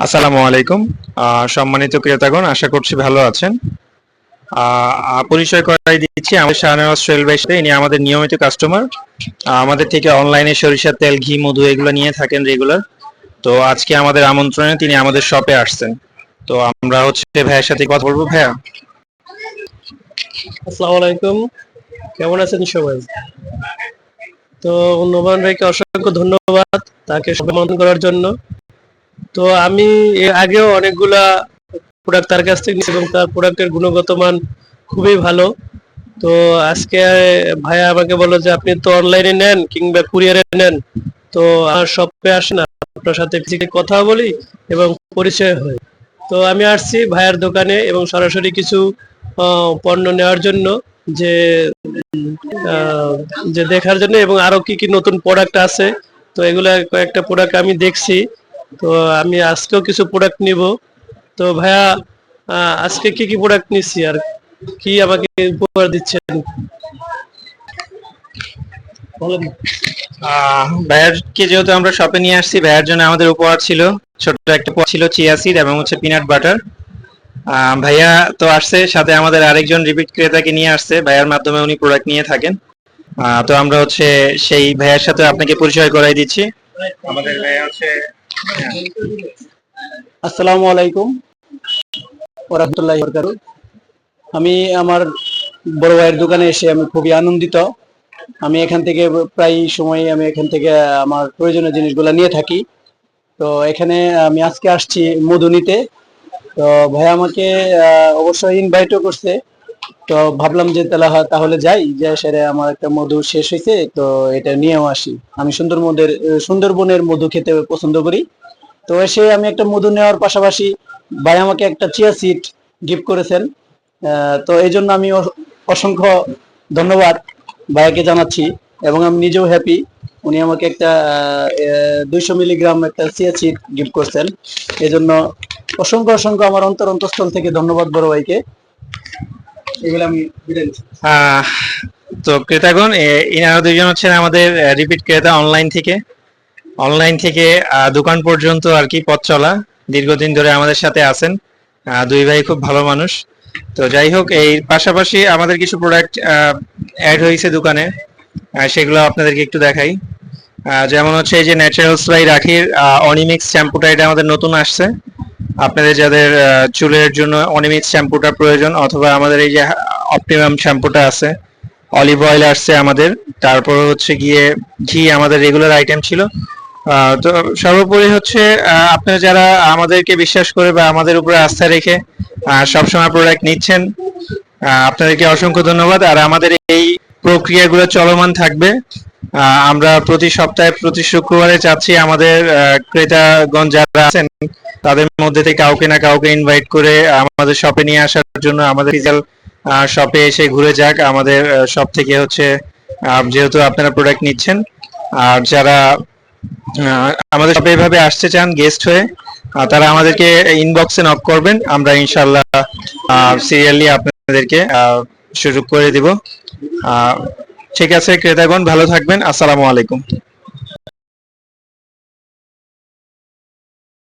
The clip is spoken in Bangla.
আসসালামু আলাইকুম। সম্মানিত ক্রেতাগণ, আশা করছি ভালো আছেন। পরিচয় করাই দিচ্ছি, আমাদের শাহনেওয়াজ সোহেল ভাই সাথে। ইনি আমাদের নিয়মিত কাস্টমার। আমাদের থেকে অনলাইনে সরিষার তেল, ঘি, মধু এগুলো নিয়ে থাকেন রেগুলার। তো আজকে আমাদের আমন্ত্রণে তিনি আমাদের শপে আসছেন। তো আমরা হচ্ছে ভাইয়ের সাথে কথা বলবো। ভাইয়া, আসসালামু আলাইকুম, কেমন আছেন সবাই? তো নোমান ভাইকে অসংখ্য ধন্যবাদ তাকে সম্বোধন করার জন্য। তো আমি এর আগেও অনেকগুলা প্রোডাক্ট তার কাছ থেকে নিয়েছি এবং তার প্রোডাক্টের গুণগত মান খুবই ভালো। তো আজকে ভাইয়া আমাকে বললো যে আপনি তো অনলাইনে নেন কিংবা কুরিয়ারে নেন, তো আমার শপে আসেন, আপনার সাথে ফিজিক্যালি কথা বলি এবং পরিচয় হয়। তো আমি আসছি ভাইয়ার দোকানে এবং সরাসরি কিছু পণ্য নেওয়ার জন্য, যে আহ, যে দেখার জন্য, এবং আরো কি কি নতুন প্রোডাক্ট আছে। তো এগুলা কয়েকটা প্রোডাক্ট আমি দেখছি। তো আমি আজকেও কিছু প্রোডাক্ট নিব। তো ভাইয়া, আজকে কি কি প্রোডাক্ট নিচ্ছি আর কি আমাকে উপহার দিচ্ছেন বলেন। ভাইয়ারকে যেহেতু আমরা শপে নিয়ে আসছি, ভাইয়ার জন্য আমাদের উপহার ছিল, ছোট্ট একটা উপহার ছিল চিয়া সিড এবং হচ্ছে পিনাট বাটার। ভাইয়া তো আসছে, সাথে আমাদের আরেকজন রিপিট ক্রেতাকে নিয়ে আসছে, ভাইয়ার মাধ্যমে উনি প্রোডাক্ট নিয়ে থাকেন। তো আমরা হচ্ছে সেই ভাইয়ার সাথে আপনাকে পরিচয় করাই দিচ্ছি। আমাদের ভাইয়া হচ্ছে আসসালামু আলাইকুম ওয়া রাহমাতুল্লাহি ওয়া বারাকাতুহু। আমি আমার বড় ভাইয়ের দোকানে এসে আমি খুবই আনন্দিত। আমি এখান থেকে প্রায় সময় আমি এখান থেকে আমার প্রয়োজনীয় জিনিসগুলো নিয়ে থাকি। তো এখানে আমি আজকে আসছি মধু নিতে। তো ভাই আমাকে অবশ্যই ইনভাইটও করছে। তো ভাবলাম যে তাহলে যাই, যে সেরে আমার একটা মধু শেষ হয়েছে, তো এটা নিয়েও আসি। আমি সুন্দরবনের মধু খেতে পছন্দ করি। তো এসে আমি একটা মধু নেওয়ার পাশাপাশি ভাই আমাকে একটা চিয়া সিড গিফট করেছেন। তো এই জন্য আমি অসংখ্য ধন্যবাদ ভাইয়াকে জানাচ্ছি এবং আমি নিজেও হ্যাপি। উনি আমাকে একটা 200 মিলিগ্রাম একটা চিয়া সিড গিফট করছেন। এই জন্য অসংখ্য অসংখ্য আমার অন্তঃস্থল থেকে ধন্যবাদ বড় ভাইকে। এগুলো আমি বিদায় নিচ্ছি। তো ক্রেতাগণ, ইনারা দুইজন হচ্ছেন আমাদের রিপিট ক্রেতা। অনলাইন থেকে দোকান পর্যন্ত আর কি পথ চলা, দীর্ঘদিন ধরে আমাদের সাথে আছেন। দুই ভাই খুব ভালো মানুষ। তো যাই হোক, এই পাশাপাশি আমাদের কিছু প্রোডাক্ট অ্যাড হয়েছে দোকানে, সেগুলো আপনাদেরকে একটু দেখাই। যেমন হচ্ছে এই যে ন্যাচারালস বাই রাখির অনিমিক্স শ্যাম্পুটা, এটা আমাদের নতুন আসছে। আপনাদের যাদের চুলের জন্য অনিমিক্স শ্যাম্পুটা প্রয়োজন, অথবা আমাদের এই যে অপটিমাম শ্যাম্পুটা আছে, অলিভ অয়েল আসছে আমাদের, তারপর হচ্ছে গিয়ে ঘি আমাদের রেগুলার আইটেম ছিল। তো সর্বোপরি হচ্ছে আপনারা যারা আমাদেরকে বিশ্বাস করে বা আমাদের উপরে আস্থা রেখে সবসময় প্রোডাক্ট নিচ্ছেন, আপনাদেরকে অসংখ্য ধন্যবাদ। আর আমাদের এই প্রক্রিয়াগুলো চলমান থাকবে। আমরা প্রতি সপ্তাহে প্রতি শুক্রবারে চাচ্ছি আমাদের ক্রেতাগণ যারা আছেন তাদের মধ্যে থেকে কাউকে না কাউকে ইনভাইট করে আমাদের শপে নিয়ে আসার জন্য, আমাদের ফিজিক্যাল শপে এসে ঘুরে যাক আমাদের শপ থেকে হচ্ছে, যেহেতু আপনারা প্রোডাক্ট নিচ্ছেন। আর যারা আমাদের শপে এভাবে আসতে চান গেস্ট হয়ে, তারা আমাদেরকে ইনবক্সে নক করবেন, আমরা ইনশাল্লাহ সিরিয়ালি আপনাদেরকে সুযোগ করে দিব। ঠিক আছে ক্রেতাগণ, ভালো থাকবেন। আসসালামু আলাইকুম।